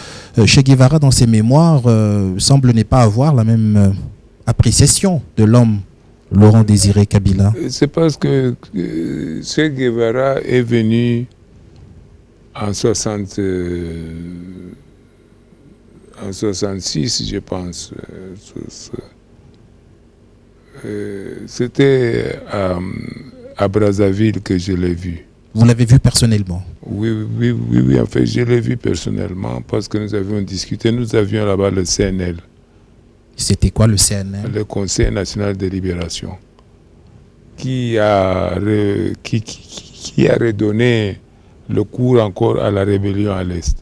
Che Guevara, dans ses mémoires, semble ne pas avoir la même appréciation de l'homme Laurent Désiré Kabila. C'est parce que Che Guevara est venu en 66, je pense. C'était à Brazzaville que je l'ai vu. Vous l'avez vu personnellement? Oui, en fait, je l'ai vu personnellement parce que nous avions discuté. Nous avions là-bas le CNL. C'était quoi le CNL? Le Conseil national de libération, qui a redonné le cours encore à la rébellion à l'Est.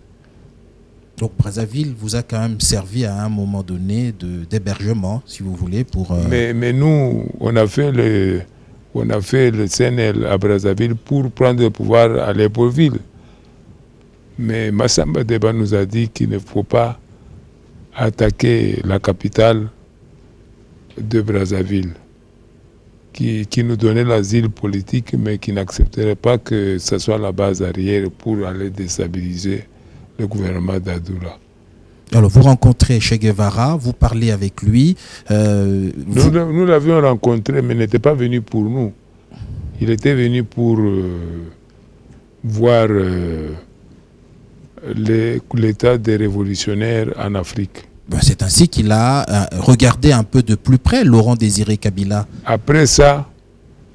Donc Brazzaville vous a quand même servi à un moment donné d'hébergement, si vous voulez, pour... Mais nous, on a fait le CNL à Brazzaville pour prendre le pouvoir à Libreville. Mais Massamba Deba nous a dit qu'il ne faut pas attaquer la capitale de Brazzaville, qui nous donnait l'asile politique, mais qui n'accepterait pas que ce soit la base arrière pour aller déstabiliser le gouvernement d'Adoula. Alors, vous rencontrez Che Guevara, vous parlez avec lui. Nous l'avions rencontré, mais il n'était pas venu pour nous. Il était venu pour voir l'état des révolutionnaires en Afrique. C'est ainsi qu'il a regardé un peu de plus près Laurent Désiré Kabila. Après ça,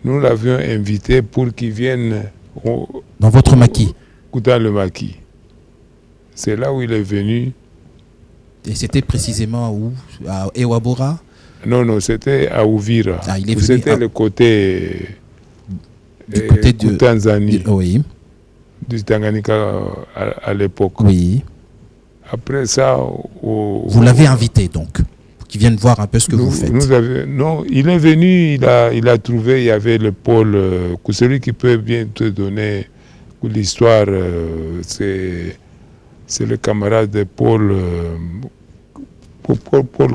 nous l'avions invité pour qu'il vienne dans votre maquis. Dans le maquis. C'est là où il est venu. Et c'était précisément où? À Ewabora? Non, c'était à Uvira. Ah, il est venu c'était le côté de Tanzanie. Oui. Du Tanganyika à l'époque. Oui. Après ça, Vous l'avez invité donc, pour qu'il vienne voir un peu ce que vous faites. Non, il est venu, il a trouvé, il y avait le pôle, celui qui peut bien te donner l'histoire, c'est le camarade de Paul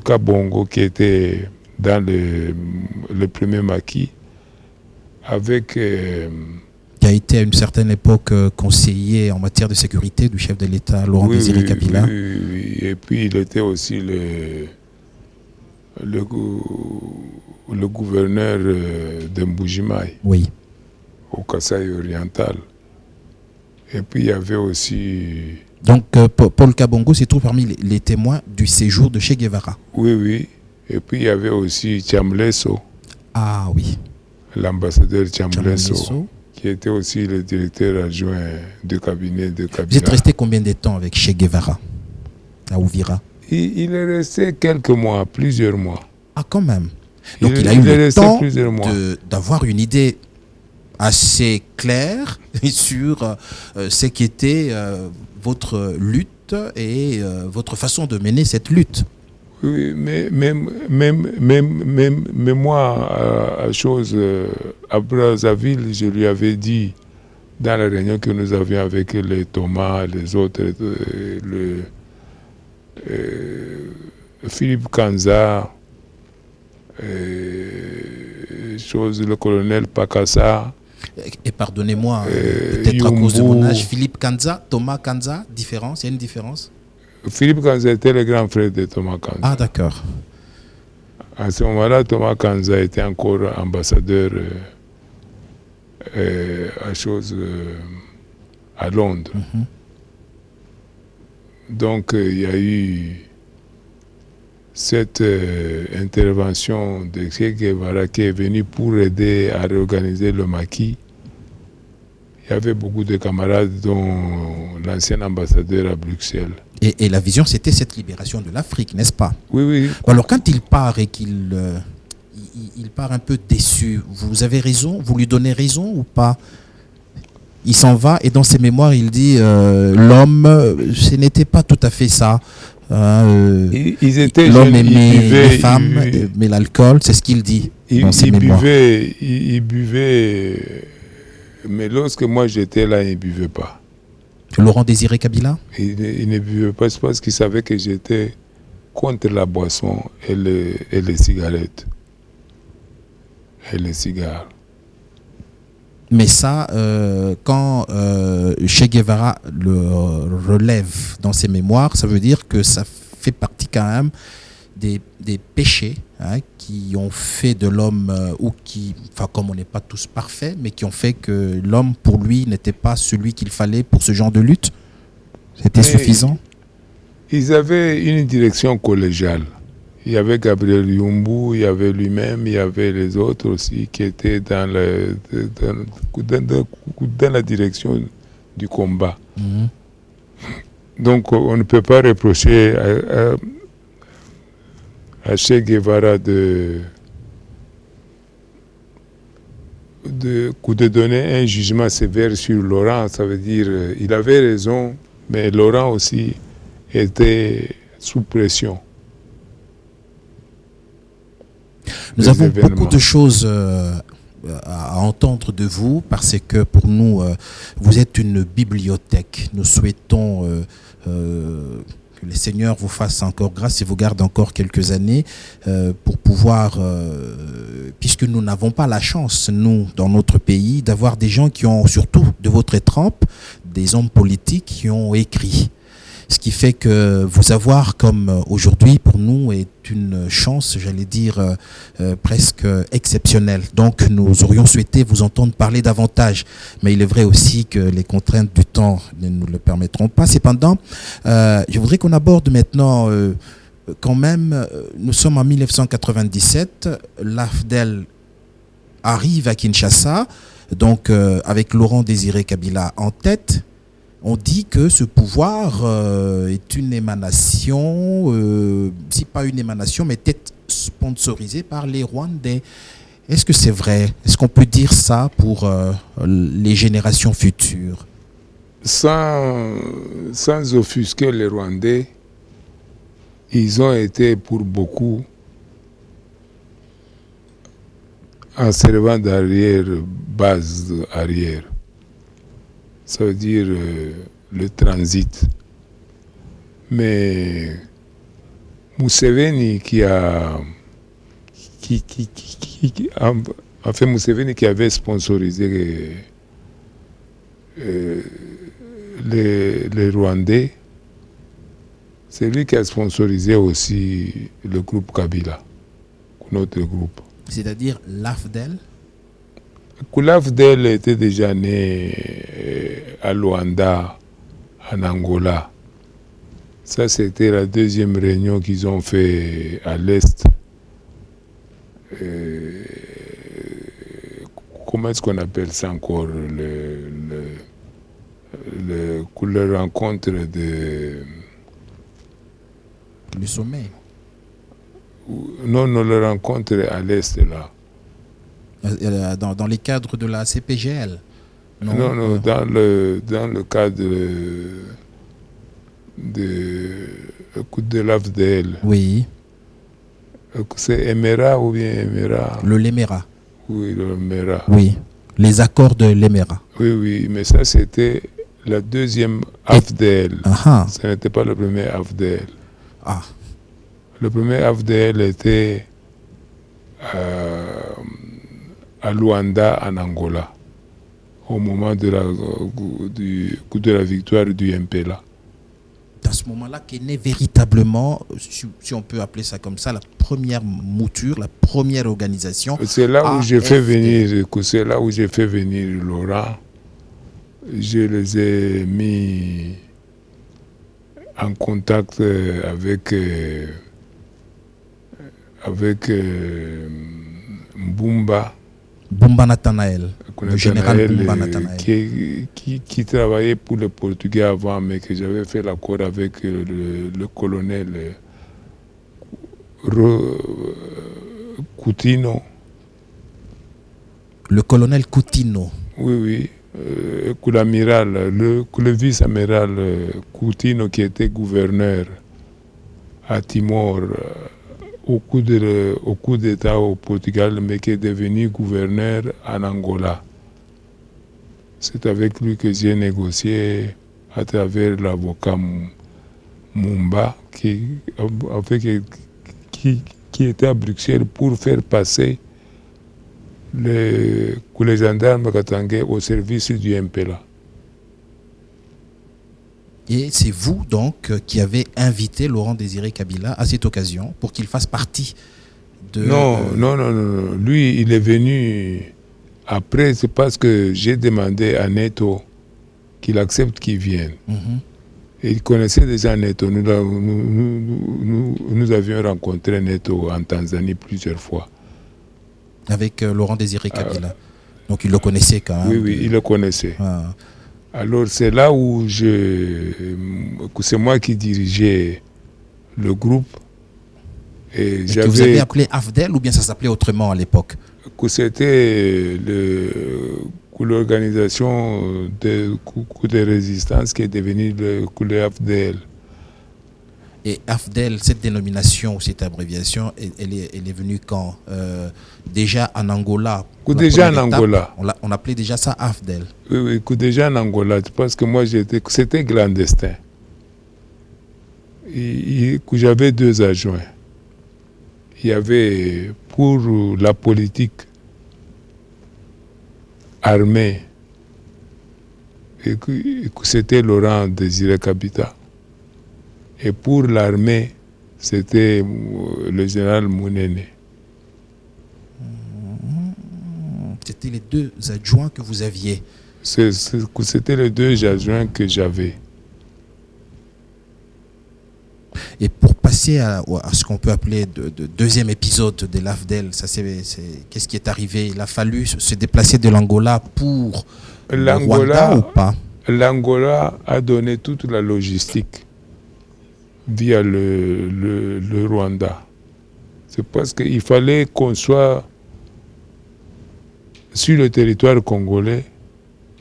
Kabongo qui était dans le premier maquis, avec... qui a été à une certaine époque conseiller en matière de sécurité du chef de l'État, Laurent Désiré Kabila. Oui. Et puis il était aussi le gouverneur de Mbujimaï, oui, au Kasaï oriental. Et puis il y avait aussi... Donc Paul Kabongo se trouve parmi les témoins du séjour de Che Guevara. Oui. Et puis il y avait aussi Chamleso. Ah oui. L'ambassadeur Chamleso, qui était aussi le directeur adjoint du cabinet de Kabila. Vous êtes resté combien de temps avec Che Guevara à Uvira? Il est resté quelques mois, plusieurs mois. Ah, quand même. Donc il a eu le temps d'avoir une idée assez claire sur ce qui était votre lutte et votre façon de mener cette lutte. Oui, mais moi, à Brazzaville, je lui avais dit, dans la réunion que nous avions avec les Thomas, les autres, Philippe Kanza, le colonel Pakassa. Et pardonnez-moi, peut-être à cause de mon âge, Philippe Kanza, Thomas Kanza, différence, il y a une différence? Philippe Kanza était le grand frère de Thomas Kanza. Ah, d'accord. À ce moment-là, Thomas Kanza était encore ambassadeur à Londres. Mm-hmm. Donc, il y a eu cette intervention de Che Guevara qui est venu pour aider à réorganiser le maquis. Il y avait beaucoup de camarades, dont l'ancien ambassadeur à Bruxelles. Et la vision, c'était cette libération de l'Afrique, n'est-ce pas? Oui. Alors, quand il part et qu'il il part un peu déçu, vous avez raison? Vous lui donnez raison ou pas? Il s'en va et dans ses mémoires, il dit l'homme, ce n'était pas tout à fait ça. Ils étaient l'homme jeunes, aimait les femmes, mais l'alcool, c'est ce qu'il dit dans ses mémoires. Il buvait, mais lorsque moi j'étais là, il ne buvait pas. Laurent Désiré Kabila? Il ne buvait pas, c'est parce qu'il savait que j'étais contre la boisson et les cigarettes. Et les cigares. Mais ça, quand Che Guevara le relève dans ses mémoires, ça veut dire que ça fait partie quand même des péchés qui ont fait de l'homme, comme on n'est pas tous parfaits, mais qui ont fait que l'homme, pour lui, n'était pas celui qu'il fallait pour ce genre de lutte. C'était suffisant? Ils avaient une direction collégiale. Il y avait Gabriel Yumbu, il y avait lui-même, il y avait les autres aussi qui étaient dans la direction du combat. Mm-hmm. Donc on ne peut pas reprocher à Che Guevara de donner un jugement sévère sur Laurent. Ça veut dire il avait raison, mais Laurent aussi était sous pression. Nous avons beaucoup de choses à entendre de vous parce que pour nous, vous êtes une bibliothèque. Nous souhaitons que le Seigneur vous fasse encore grâce et vous garde encore quelques années pour pouvoir, puisque nous n'avons pas la chance, nous, dans notre pays, d'avoir des gens qui ont, surtout de votre trempe, des hommes politiques qui ont écrit. Ce qui fait que vous avoir comme aujourd'hui, pour nous, est une chance, j'allais dire, presque exceptionnelle. Donc, nous aurions souhaité vous entendre parler davantage. Mais il est vrai aussi que les contraintes du temps ne nous le permettront pas. Cependant, je voudrais qu'on aborde maintenant, quand même, nous sommes en 1997, l'AFDEL arrive à Kinshasa, donc avec Laurent Désiré Kabila en tête. On dit que ce pouvoir est une émanation, si pas une émanation, mais peut-être sponsorisée par les Rwandais. Est-ce que c'est vrai? Est-ce qu'on peut dire ça pour les générations futures? sans offusquer les Rwandais, ils ont été pour beaucoup en servant d'arrière, base arrière. Ça veut dire le transit. Mais Museveni Museveni qui avait sponsorisé les Rwandais, c'est lui qui a sponsorisé aussi le groupe Kabila, notre groupe. C'est-à-dire l'AFDEL? L'AFDEL était déjà né à Luanda, en Angola. Ça, c'était la deuxième réunion qu'ils ont fait à l'Est. Comment est-ce qu'on appelle ça encore la rencontre de... Le sommet. Non, la rencontre à l'Est, là. Dans les cadres de la CPGL? Non, dans le cadre de l'AFDL. Oui. C'est Emera ou bien Emera? Le Lemera. Oui, le Lemera. Oui, les accords de Lemera. Oui, mais ça c'était la deuxième AFDL. Ce n'était pas le premier AFDL. Le premier AFDL était à Luanda, en Angola, au moment de la victoire du MPLA. À ce moment-là qu'est née véritablement, si on peut appeler ça comme ça, la première mouture, la première organisation. C'est là où j'ai fait venir, Laurent. Je les ai mis en contact avec Mbumba Nathanaël, le général Mbumba Nathanaël. Qui travaillait pour les Portugais avant, mais que j'avais fait l'accord avec le colonel Coutinho. Le colonel Coutinho. Oui. L'amiral, le vice-amiral Coutinho, qui était gouverneur à Timor au coup d'État au Portugal, mais qui est devenu gouverneur en Angola. C'est avec lui que j'ai négocié à travers l'avocat Mumba, qui était à Bruxelles pour faire passer les gendarmes katangais au service du MPLA. Et c'est vous donc qui avez invité Laurent Désiré Kabila à cette occasion pour qu'il fasse partie de... Non. Lui, il est venu après, c'est parce que j'ai demandé à Neto qu'il accepte qu'il vienne. Et il connaissait déjà Neto. Nous avions rencontré Neto en Tanzanie plusieurs fois. Avec Laurent Désiré Kabila. Donc il le connaissait quand même. Oui, il le connaissait. Alors c'est là où c'est moi qui dirigeais le groupe. Et que vous avez appelé AFDEL ou bien ça s'appelait autrement à l'époque? C'était l'organisation de résistance qui est devenue le AFDEL. Et AFDEL, cette dénomination, cette abréviation, elle est venue quand? Déjà en Angola. Déjà en Angola. On appelait déjà ça AFDEL. Oui, déjà en Angola, parce que moi c'était clandestin. J'avais 2 adjoints. Il y avait pour la politique armée, et c'était Laurent Désiré Kabila. Et pour l'armée, c'était le général Mounene. C'était les 2 adjoints que vous aviez. C'était les 2 adjoints que j'avais. Et pour passer à ce qu'on peut appeler de deuxième épisode de l'AFDEL, qu'est-ce qui est arrivé? Il a fallu se déplacer de l'Angola pour le Rwanda ou pas? L'Angola a donné toute la logistique via le Rwanda. C'est parce qu'il fallait qu'on soit sur le territoire congolais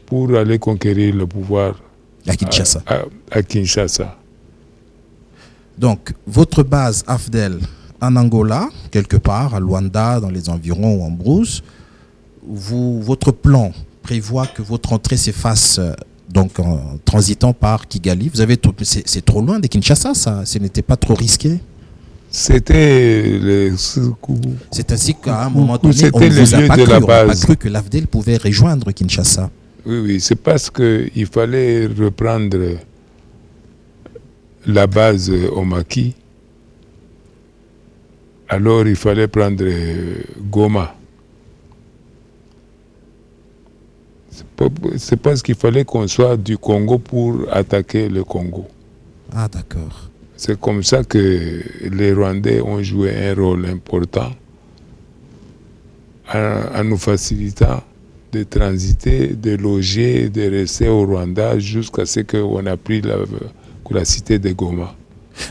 pour aller conquérir le pouvoir À Kinshasa. À Kinshasa. Donc, votre base AFDEL en Angola, quelque part, à Luanda, dans les environs ou en Brousse, votre plan prévoit que votre entrée s'efface donc en transitant par Kigali. Vous avez c'est trop loin de Kinshasa, ça. Ce n'était pas trop risqué. C'est ainsi qu'à un moment donné, on n'a pas cru que l'AFDEL pouvait rejoindre Kinshasa. Oui, c'est parce qu'il fallait reprendre la base au Maki. Alors il fallait prendre Goma. C'est parce qu'il fallait qu'on soit du Congo pour attaquer le Congo. Ah, d'accord. C'est comme ça que les Rwandais ont joué un rôle important en nous facilitant de transiter, de loger, de rester au Rwanda jusqu'à ce qu'on a pris la cité de Goma.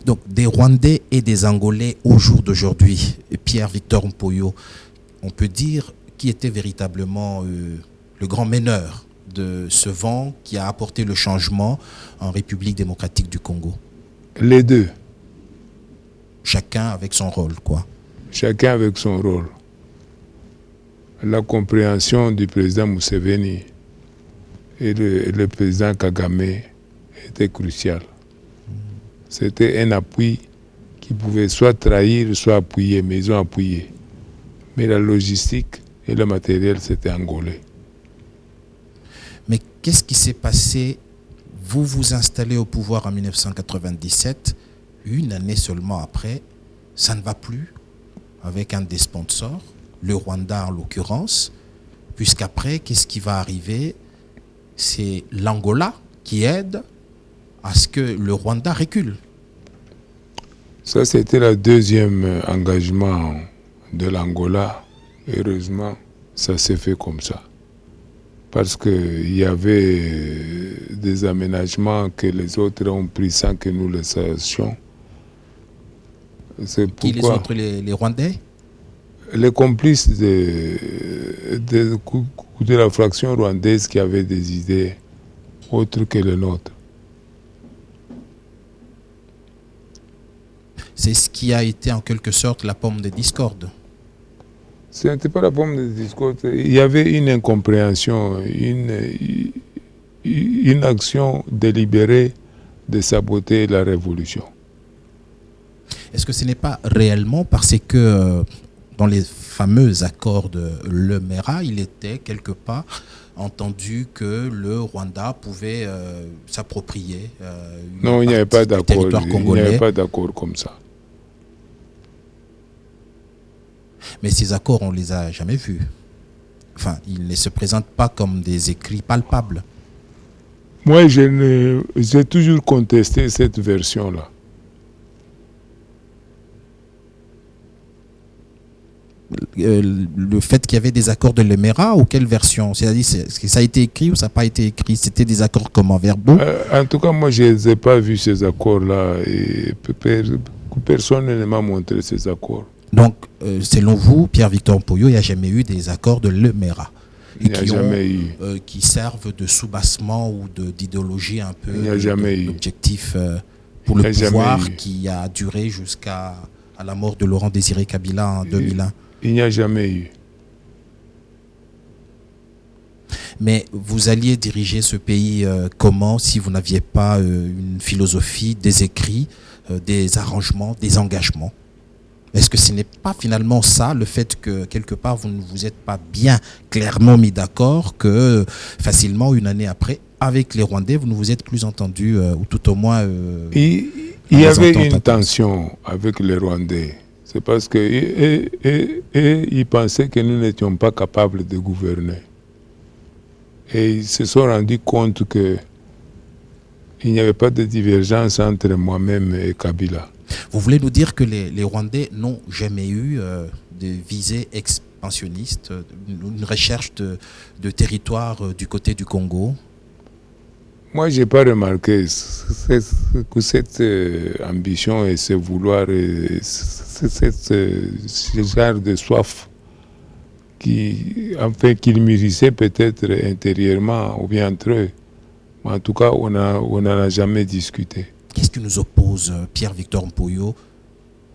Donc des Rwandais et des Angolais au jour d'aujourd'hui, Pierre-Victor Mpoyo, on peut dire qui était véritablement le grand meneur de ce vent qui a apporté le changement en République démocratique du Congo? Les deux. Chacun avec son rôle, quoi. Chacun avec son rôle. La compréhension du président Museveni et le président Kagame était cruciale. C'était un appui qui pouvait soit trahir, soit appuyer, mais ils ont appuyé. Mais la logistique et le matériel, c'était angolais. Mais qu'est-ce qui s'est passé? Vous vous installez au pouvoir en 1997, une année seulement après, ça ne va plus avec un des sponsors, le Rwanda en l'occurrence, puisqu'après, qu'est-ce qui va arriver? C'est l'Angola qui aide à ce que le Rwanda recule. Ça, c'était le deuxième engagement de l'Angola. Heureusement, ça s'est fait comme ça. Parce qu'il y avait des aménagements que les autres ont pris sans que nous le sachions. C'est pourquoi qui les autres, les Rwandais? Les complices de la fraction rwandaise qui avaient des idées autres que les nôtres. C'est ce qui a été en quelque sorte la pomme de discorde. Ce n'était pas la pomme de discorde. Il y avait une incompréhension, une action délibérée de saboter la révolution. Est-ce que ce n'est pas réellement parce que dans les fameux accords de Lemera, il était quelque part entendu que le Rwanda pouvait s'approprier non, il n'y avait pas d'accord. Il n'y avait pas d'accord comme ça. Mais ces accords, on ne les a jamais vus. Enfin, ils ne se présentent pas comme des écrits palpables. Moi, j'ai toujours contesté cette version-là. Le fait qu'il y avait des accords de Lemera ou quelle version? C'est-à-dire, est-ce que ça a été écrit ou ça n'a pas été écrit? C'était des accords comment, verbaux? En tout cas, moi, je n'ai pas vu ces accords-là et personne ne m'a montré ces accords. Donc, selon vous, Pierre-Victor Mpoyo, il n'y a jamais eu des accords de Lemera qui servent de soubassement ou d'idéologie un peu objectif pour le pouvoir qui a duré jusqu'à la mort de Laurent Désiré Kabila en 2001. Il n'y a jamais eu. Mais vous alliez diriger ce pays comment si vous n'aviez pas une philosophie, des écrits, des arrangements, des engagements? Est-ce que ce n'est pas finalement ça, le fait que quelque part vous ne vous êtes pas bien clairement mis d'accord, que facilement une année après, avec les Rwandais, vous ne vous êtes plus entendus, ou tout au moins... il y avait une tension avec les Rwandais. C'est parce qu'ils pensaient que nous n'étions pas capables de gouverner. Et ils se sont rendus compte qu'il n'y avait pas de divergence entre moi-même et Kabila. Vous voulez nous dire que les Rwandais n'ont jamais eu de visée expansionniste, une recherche de territoire du côté du Congo? Moi, je n'ai pas remarqué que cette ambition et ce vouloir, ce genre de soif qu'ils mûrissaient peut-être intérieurement ou bien entre eux, Mais en tout cas, on n'en a jamais discuté. Qu'est-ce qui nous oppose, Pierre-Victor Mpoyo,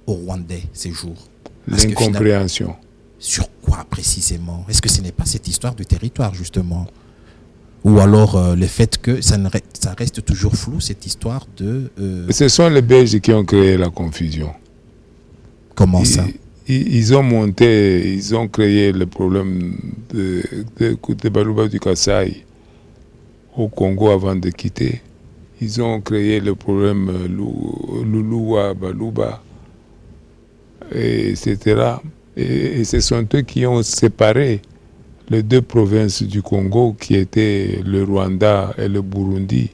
aux Rwandais ces jours? L'incompréhension. Sur quoi précisément? Est-ce que ce n'est pas cette histoire du territoire, justement? Ou alors le fait que ça reste toujours flou, cette histoire de... Ce sont les Belges qui ont créé la confusion. Comment ça? Ils ont créé le problème de Baluba du Kasaï au Congo avant de quitter. Ils ont créé le problème Lulua, Baluba, etc. Et ce sont eux qui ont séparé les deux provinces du Congo qui étaient le Rwanda et le Burundi.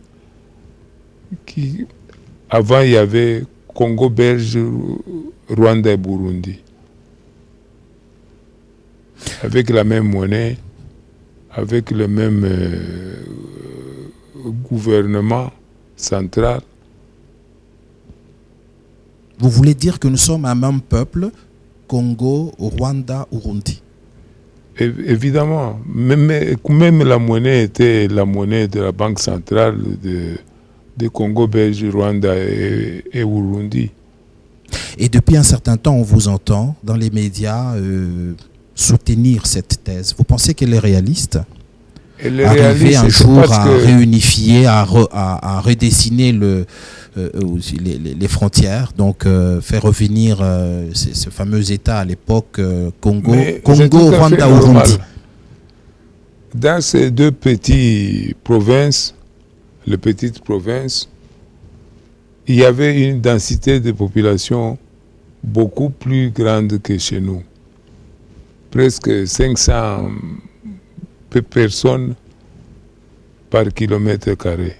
Avant, il y avait Congo belge, Rwanda et Burundi. Avec la même monnaie, avec le même gouvernement central. Vous voulez dire que nous sommes un même peuple, Congo, Rwanda, Burundi? Évidemment, même la monnaie était la monnaie de la Banque centrale de Congo belge, Rwanda et Burundi. Et depuis un certain temps, on vous entend dans les médias soutenir cette thèse. Vous pensez qu'elle est réaliste? Arriver un jour à réunifier, à redessiner les frontières, donc faire revenir ce fameux État à l'époque Congo, Rwanda, Burundi. Dans ces deux petites provinces, il y avait une densité de population beaucoup plus grande que chez nous. Presque 500 personnes par kilomètre carré.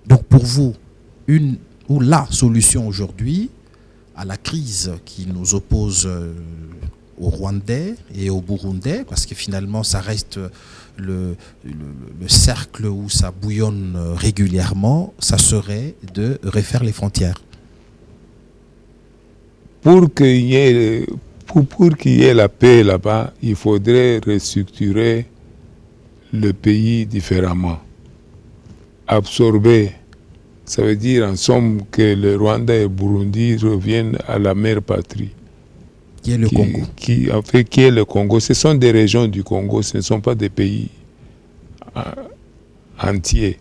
Donc pour vous, la solution aujourd'hui à la crise qui nous oppose aux Rwandais et aux Burundais, parce que finalement ça reste le cercle où ça bouillonne régulièrement, ça serait de refaire les frontières. Pour qu'il y ait la paix là-bas, il faudrait restructurer le pays différemment. Absorber, ça veut dire en somme que le Rwanda et le Burundi reviennent à la mère patrie. Qui est le Congo. Qui est le Congo. Ce sont des régions du Congo, ce ne sont pas des pays entiers.